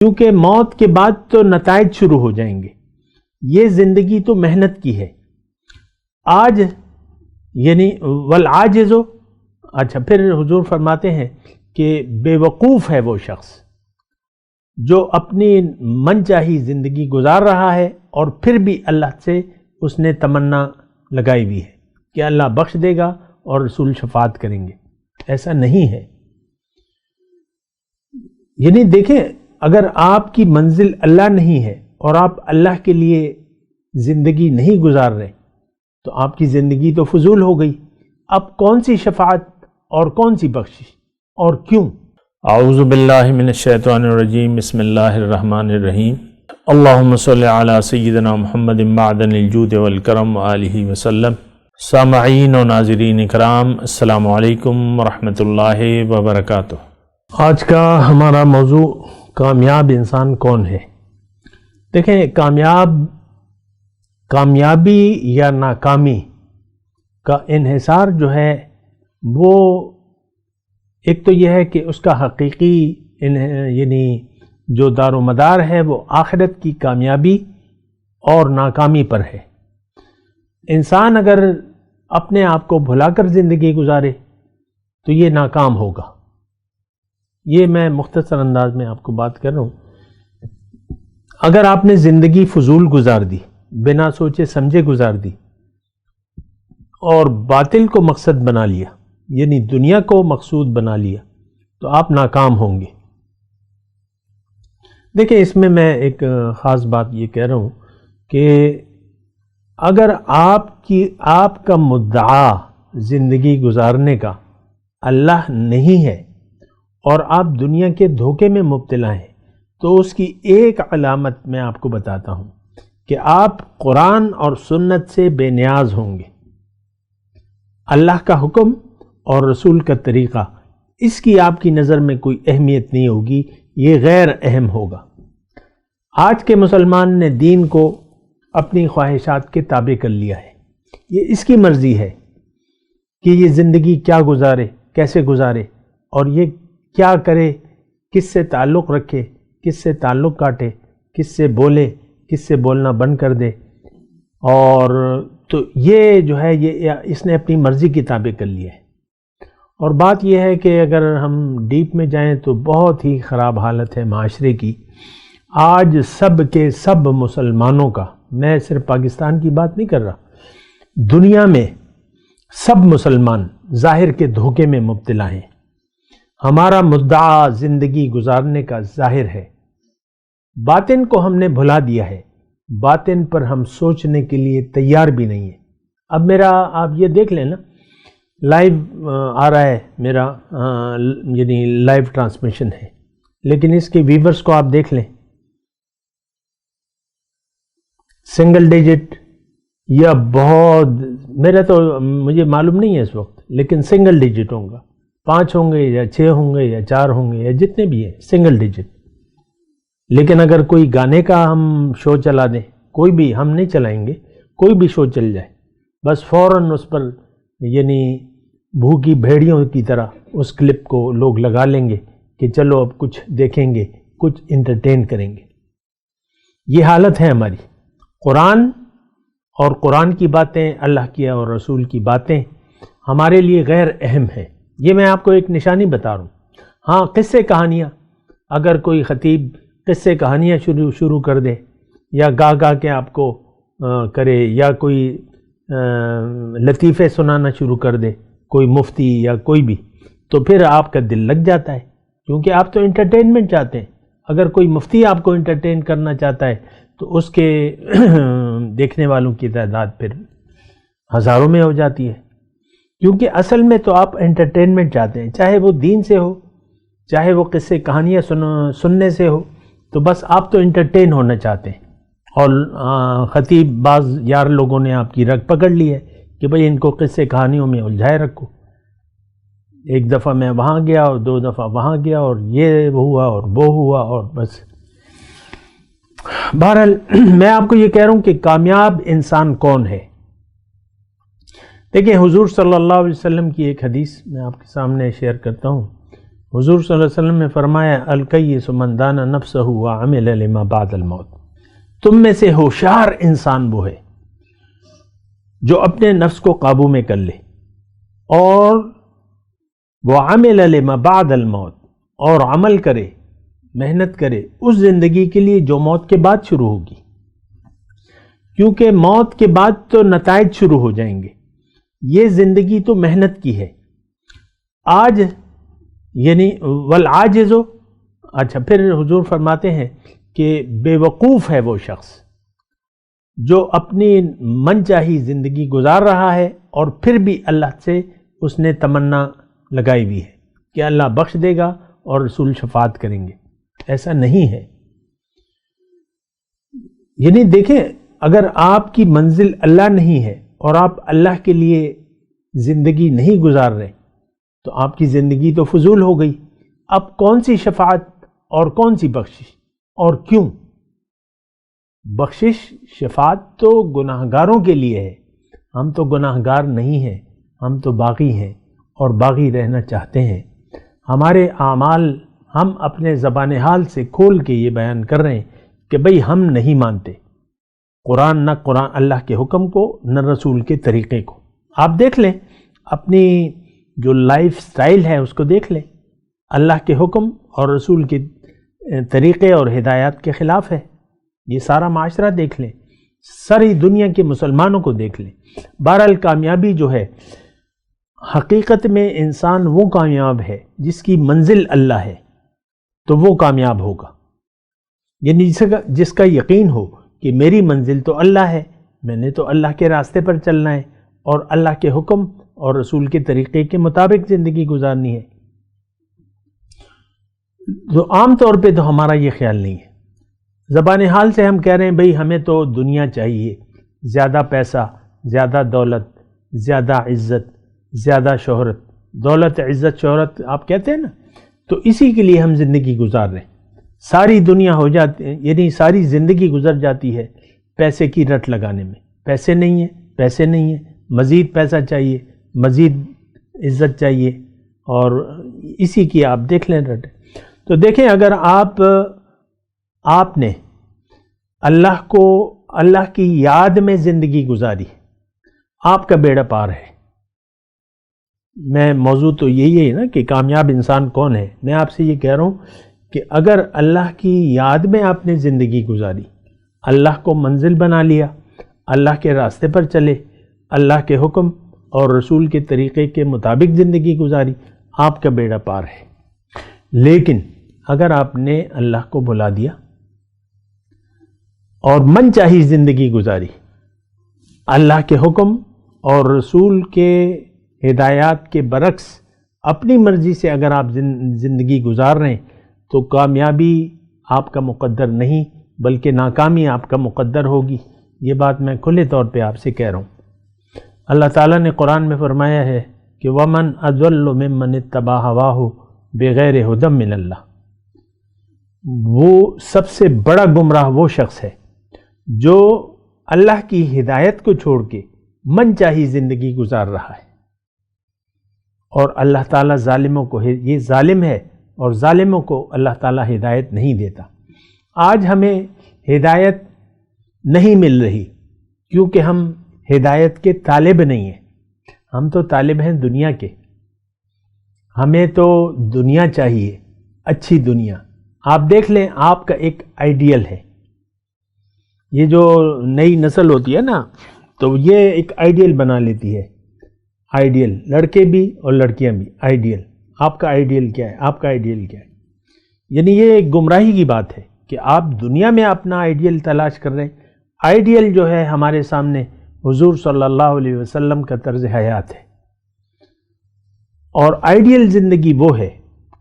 کیونکہ موت کے بعد تو نتائج شروع ہو جائیں گے. یہ زندگی تو محنت کی ہے. آج یعنی والعاجز، اچھا پھر حضور فرماتے ہیں کہ بے وقوف ہے وہ شخص جو اپنی من چاہی زندگی گزار رہا ہے اور پھر بھی اللہ سے اس نے تمنا لگائی ہوئی ہے کہ اللہ بخش دے گا اور رسول شفاعت کریں گے. ایسا نہیں ہے. یعنی دیکھیں، اگر آپ کی منزل اللہ نہیں ہے اور آپ اللہ کے لیے زندگی نہیں گزار رہے تو آپ کی زندگی تو فضول ہو گئی. اب کون سی شفاعت اور کون سی بخشش اور کیوں؟ اعوذ باللہ من الشیطان الرجیم. بسم اللہ الرحمن الرحیم. اللہم صلی علی سیدنا محمد معدن الجود والکرم وآلہ وسلم. سامعین و ناظرین اکرام، السلام علیکم ورحمۃ اللہ وبرکاتہ. آج کا ہمارا موضوع کامیاب انسان کون ہے. دیکھیں، کامیابی یا ناکامی کا انحصار جو ہے وہ ایک تو یہ ہے کہ اس کا حقیقی یعنی جو دار و مدار ہے وہ آخرت کی کامیابی اور ناکامی پر ہے. انسان اگر اپنے آپ کو بھلا کر زندگی گزارے تو یہ ناکام ہوگا. یہ میں مختصر انداز میں آپ کو بات کر رہا ہوں. اگر آپ نے زندگی فضول گزار دی، بنا سوچے سمجھے گزار دی اور باطل کو مقصد بنا لیا، یعنی دنیا کو مقصود بنا لیا، تو آپ ناکام ہوں گے. دیکھیں، اس میں ایک خاص بات یہ کہہ رہا ہوں کہ اگر آپ کا مدعا زندگی گزارنے کا اللہ نہیں ہے اور آپ دنیا کے دھوکے میں مبتلا ہیں تو اس کی ایک علامت میں آپ کو بتاتا ہوں کہ آپ قرآن اور سنت سے بے نیاز ہوں گے. اللہ کا حکم اور رسول کا طریقہ، اس کی آپ کی نظر میں کوئی اہمیت نہیں ہوگی، یہ غیر اہم ہوگا. آج کے مسلمان نے دین کو اپنی خواہشات کے تابع کر لیا ہے. یہ اس کی مرضی ہے کہ یہ زندگی کیا گزارے، کیسے گزارے، اور یہ کیا کرے، کس سے تعلق رکھے، کس سے تعلق کاٹے، کس سے بولے، کس سے بولنا بند کر دے. اور تو یہ جو ہے یہ اس نے اپنی مرضی کی تابع کر لیا ہے. اور بات یہ ہے کہ اگر ہم ڈیپ میں جائیں تو بہت ہی خراب حالت ہے معاشرے کی. آج سب کے سب مسلمانوں کا، میں صرف پاکستان کی بات نہیں کر رہا، دنیا میں سب مسلمان ظاہر کے دھوکے میں مبتلا ہیں. ہمارا مدعا زندگی گزارنے کا ظاہر ہے، باطن کو ہم نے بھلا دیا ہے. باطن پر ہم سوچنے کے لیے تیار بھی نہیں ہیں. اب میرا آپ یہ دیکھ لیں نا، لائیو آ رہا ہے میرا، یعنی لائیو ٹرانسمیشن ہے، لیکن اس کے ویورز کو آپ دیکھ لیں، سنگل ڈیجٹ یا بہت، میرا تو مجھے معلوم نہیں ہے اس وقت، لیکن سنگل ڈیجٹ ہوگا، 5 ہوں گے یا 6 ہوں گے یا 4 ہوں گے یا جتنے بھی ہیں، سنگل ڈیجٹ. لیکن اگر کوئی گانے کا ہم شو چلا دیں، کوئی بھی، ہم نہیں چلائیں گے، کوئی بھی شو چل جائے، بس فوراً اس پر یعنی بھوکی بھیڑیوں کی طرح اس کلپ کو لوگ لگا لیں گے کہ چلو اب کچھ دیکھیں گے، کچھ انٹرٹین کریں گے. یہ حالت ہے ہماری. قرآن اور قرآن کی باتیں، اللہ کی اور رسول کی باتیں ہمارے لیے غیر اہم ہیں. یہ میں آپ کو ایک نشانی بتا رہا ہوں. ہاں، قصے کہانیاں، اگر کوئی خطیب قصے کہانیاں شروع کر دے یا گاہ کے آپ کو کرے، یا کوئی لطیفے سنانا شروع کر دے، کوئی مفتی یا کوئی بھی، تو پھر آپ کا دل لگ جاتا ہے، کیونکہ آپ تو انٹرٹینمنٹ چاہتے ہیں. اگر کوئی مفتی آپ کو انٹرٹین کرنا چاہتا ہے تو اس کے دیکھنے والوں کی تعداد پھر ہزاروں میں ہو جاتی ہے. کیونکہ اصل میں تو آپ انٹرٹینمنٹ چاہتے ہیں، چاہے وہ دین سے ہو، چاہے وہ قصے کہانیاں سننے سے ہو، تو بس آپ تو انٹرٹین ہونا چاہتے ہیں. اور خطیب بعض یار لوگوں نے آپ کی رگ پکڑ لی ہے کہ بھئی ان کو قصے کہانیوں میں الجھائے رکھو. ایک دفعہ میں وہاں گیا اور 2 دفعہ وہاں گیا اور یہ ہوا اور وہ ہوا، اور بس. بہرحال میں آپ کو یہ کہہ رہا ہوں کہ کامیاب انسان کون ہے. دیکھیں، حضور صلی اللہ علیہ وسلم کی ایک حدیث میں آپ کے سامنے شیئر کرتا ہوں حضور صلی اللہ علیہ وسلم نے فرمایا الکیس من دان نفسہ وعمل لما بعد الموت، تم میں سے ہوشیار انسان وہ ہے جو اپنے نفس کو قابو میں کر لے اور وعمل لما بعد الموت، اور عمل کرے، محنت کرے اس زندگی کے لیے جو موت کے بعد شروع ہوگی، کیونکہ موت کے بعد تو نتائج شروع ہو جائیں گے، یہ زندگی تو محنت کی ہے۔ آج یعنی والعاجز، اچھا پھر حضور فرماتے ہیں کہ بے وقوف ہے وہ شخص جو اپنی من چاہی زندگی گزار رہا ہے اور پھر بھی اللہ سے اس نے تمنا لگائی ہوئی ہے کہ اللہ بخش دے گا اور رسول شفاعت کریں گے۔ ایسا نہیں ہے۔ یعنی دیکھیں، اگر آپ کی منزل اللہ نہیں ہے اور آپ اللہ کے لیے زندگی نہیں گزار رہے تو آپ کی زندگی تو فضول ہو گئی۔ اب کون سی شفاعت اور کون سی بخشش اور کیوں؟ بخشش شفاعت تو گناہ گاروں کے لیے ہے، ہم تو گناہ گار نہیں ہیں، ہم تو باغی ہیں اور باغی رہنا چاہتے ہیں۔ ہمارے اعمال ہم اپنے زبان حال سے کھول کے یہ بیان کر رہے ہیں کہ بھئی ہم نہیں مانتے نہ قرآن اللہ کے حکم کو نہ رسول کے طریقے کو۔ آپ دیکھ لیں اپنی جو لائف سٹائل ہے اس کو دیکھ لیں، اللہ کے حکم اور رسول کے طریقے اور ہدایات کے خلاف ہے۔ یہ سارا معاشرہ دیکھ لیں، ساری دنیا کے مسلمانوں کو دیکھ لیں۔ بہرحال کامیابی جو ہے، حقیقت میں انسان وہ کامیاب ہے جس کی منزل اللہ ہے تو وہ کامیاب ہوگا، یعنی جس کا یقین ہو کہ میری منزل تو اللہ ہے، میں نے تو اللہ کے راستے پر چلنا ہے اور اللہ کے حکم اور رسول کے طریقے کے مطابق زندگی گزارنی ہے۔ تو عام طور پہ تو ہمارا یہ خیال نہیں ہے، زبان حال سے ہم کہہ رہے ہیں بھئی ہمیں تو دنیا چاہیے، زیادہ پیسہ، زیادہ دولت، زیادہ عزت، زیادہ شہرت۔ دولت، عزت، شہرت آپ کہتے ہیں نا، تو اسی کے لیے ہم زندگی گزار رہے ہیں۔ ساری دنیا ہو جاتی ہے، یعنی ساری زندگی گزر جاتی ہے پیسے کی رٹ لگانے میں۔ پیسے نہیں ہیں، پیسے نہیں ہیں، مزید پیسہ چاہیے، مزید عزت چاہیے، اور اسی کی آپ دیکھ لیں رٹ۔ تو دیکھیں اگر آپ نے اللہ کی یاد میں زندگی گزاری، آپ کا بیڑا پار ہے۔ میں موضوع تو یہی ہے نا کہ کامیاب انسان کون ہے۔ میں آپ سے یہ کہہ رہا ہوں کہ اگر اللہ کی یاد میں آپ نے زندگی گزاری، اللہ کو منزل بنا لیا، اللہ کے راستے پر چلے، اللہ کے حکم اور رسول کے طریقے کے مطابق زندگی گزاری، آپ کا بیڑا پار ہے۔ لیکن اگر آپ نے اللہ کو بھلا دیا اور من چاہی زندگی گزاری، اللہ کے حکم اور رسول کے ہدایات کے برعکس اپنی مرضی سے اگر آپ زندگی گزار رہے ہیں تو کامیابی آپ کا مقدر نہیں بلکہ ناکامی آپ کا مقدر ہوگی۔ یہ بات میں کھلے طور پہ آپ سے کہہ رہا ہوں۔ اللہ تعالیٰ نے قرآن میں فرمایا ہے کہ وَمَنْ أَضَلُّ مِمَّنِ اتَّبَعَ هَوَاهُ بِغَيْرِ هُدًى مِّنَ اللَّهِ، وہ سب سے بڑا گمراہ وہ شخص ہے جو اللہ کی ہدایت کو چھوڑ کے من چاہی زندگی گزار رہا ہے، اور اللہ تعالیٰ ظالموں کو، یہ ظالم ہے اور ظالموں کو اللہ تعالیٰ ہدایت نہیں دیتا۔ آج ہمیں ہدایت نہیں مل رہی کیونکہ ہم ہدایت کے طالب نہیں ہیں، ہم تو طالب ہیں دنیا کے۔ ہمیں تو دنیا چاہیے، اچھی دنیا۔ آپ دیکھ لیں آپ کا ایک آئیڈیل ہے، یہ جو نئی نسل ہوتی ہے نا تو یہ ایک آئیڈیل بنا لیتی ہے، آئیڈیل، لڑکے بھی اور لڑکیاں بھی آئیڈیل۔ آپ کا آئیڈیل کیا ہے؟ آپ کا آئیڈیل کیا ہے؟ یعنی یہ ایک گمراہی کی بات ہے کہ آپ دنیا میں اپنا آئیڈیل تلاش کر رہے ہیں۔ آئیڈیل جو ہے ہمارے سامنے حضور صلی اللہ علیہ وسلم کا طرز حیات ہے، اور آئیڈیل زندگی وہ ہے،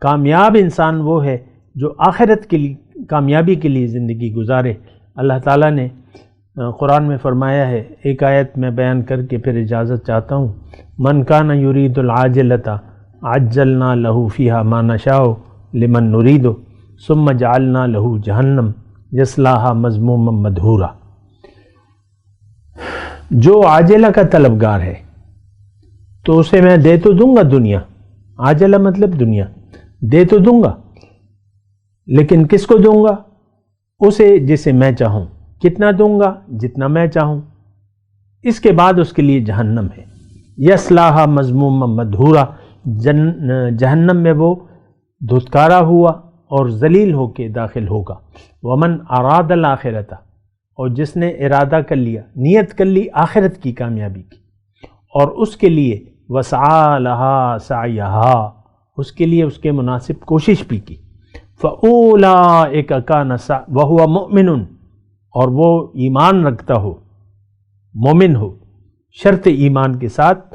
کامیاب انسان وہ ہے جو آخرت کے لیے، کامیابی کے لیے زندگی گزارے۔ اللہ تعالیٰ نے قرآن میں فرمایا ہے، ایک آیت میں بیان کر کے پھر اجازت چاہتا ہوں، من کان یرید العاجلۃ عجلنا لہ فیہا ما نشاء لمن نرید ثم جعلنا لہ جہنم یصلاھا مذموما مدحورا۔ جو عاجلہ کا طلبگار ہے تو اسے میں دے تو دوں گا دنیا، عاجلہ مطلب دنیا، دے تو دوں گا، لیکن کس کو دوں گا؟ اسے جسے میں چاہوں۔ کتنا دوں گا؟ جتنا میں چاہوں۔ اس کے بعد اس کے لیے جہنم ہے، یصلاھا مذموما مدحورا، جہنم میں وہ دھتکارا ہوا اور ذلیل ہو کے داخل ہوگا۔ ومن اراد الاخرۃ، اور جس نے ارادہ کر لیا، نیت کر لی آخرت کی کامیابی کی، اور اس کے لیے وسعی لہا سعیہا، اس کے لیے اس کے مناسب کوشش بھی کی، فاولئک کان وہو مؤمن، اور وہ ایمان رکھتا ہو، مومن ہو شرط ایمان کے ساتھ،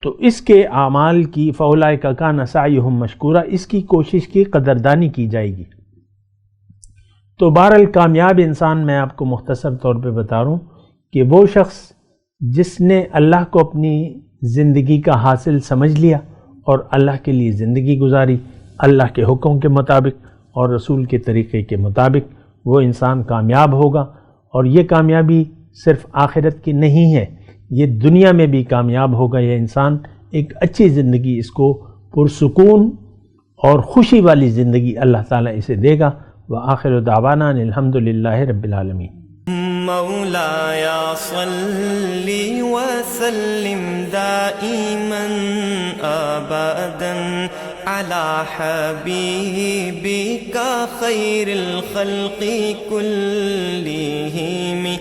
تو اس کے اعمال کی فاولئک کان سعیہم مشکورا، اس کی کوشش کی قدردانی کی جائے گی۔ تو بہرحال کامیاب انسان، میں آپ کو مختصر طور پہ بتا رہا ہوں کہ وہ شخص جس نے اللہ کو اپنی زندگی کا حاصل سمجھ لیا اور اللہ کے لیے زندگی گزاری، اللہ کے حکم کے مطابق اور رسول کے طریقے کے مطابق، وہ انسان کامیاب ہوگا۔ اور یہ کامیابی صرف آخرت کی نہیں ہے، یہ دنیا میں بھی کامیاب ہوگا۔ یہ انسان ایک اچھی زندگی، اس کو پرسکون اور خوشی والی زندگی اللہ تعالیٰ اسے دے گا۔ وآخر دعوانا ان الحمد للہ رب العالمین۔ مولاي صل وسلم دائما ابدا على حبيبك خير الخلق كلهم